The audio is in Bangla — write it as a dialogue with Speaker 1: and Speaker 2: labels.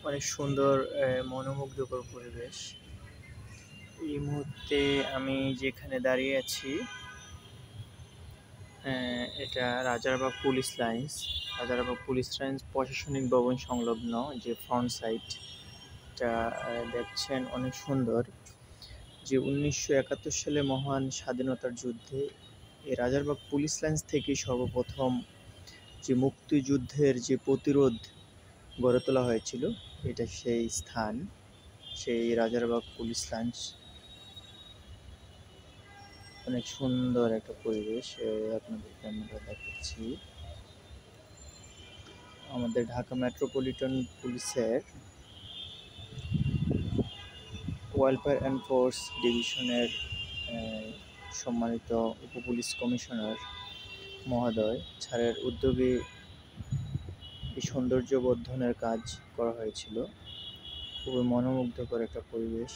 Speaker 1: অনেক সুন্দর মনোমুগ্ধকর পরিবেশ। এই মুহূর্তে আমি যেখানে দাঁড়িয়ে আছি এটা Rajarbagh police lines. Rajarbagh police lines প্রশাসনিক ভবন সংলগ্ন যে ফ্রন্ট সাইড টা দেখছেন অনেক সুন্দর। যে ১৯৭১ সালে মহান স্বাধীনতার যুদ্ধে এই রাজারবাগ পুলিশ লাইন্স থেকেই সর্বপ্রথম যে মুক্তিযুদ্ধের যে প্রতিরোধ গড়ে তোলা হয়েছিল, এটা সেই স্থান, সেই রাজারবাগ পুলিশ লাইন্স। অনেক সুন্দর একটা পরিবেশ আপনাদেরকে আমরা দেখাচ্ছি। আমাদের ঢাকা মেট্রোপলিটন পুলিশের ওয়েলফেয়ার অ্যান্ড ফোর্স ডিভিশনের সম্মানিত উপপুলিশ কমিশনার মহোদয় স্যারের উদ্যোগে এই সৌন্দর্য বর্ধনের কাজ করা হয়েছিল। খুবই মনোমুগ্ধকর একটা পরিবেশ।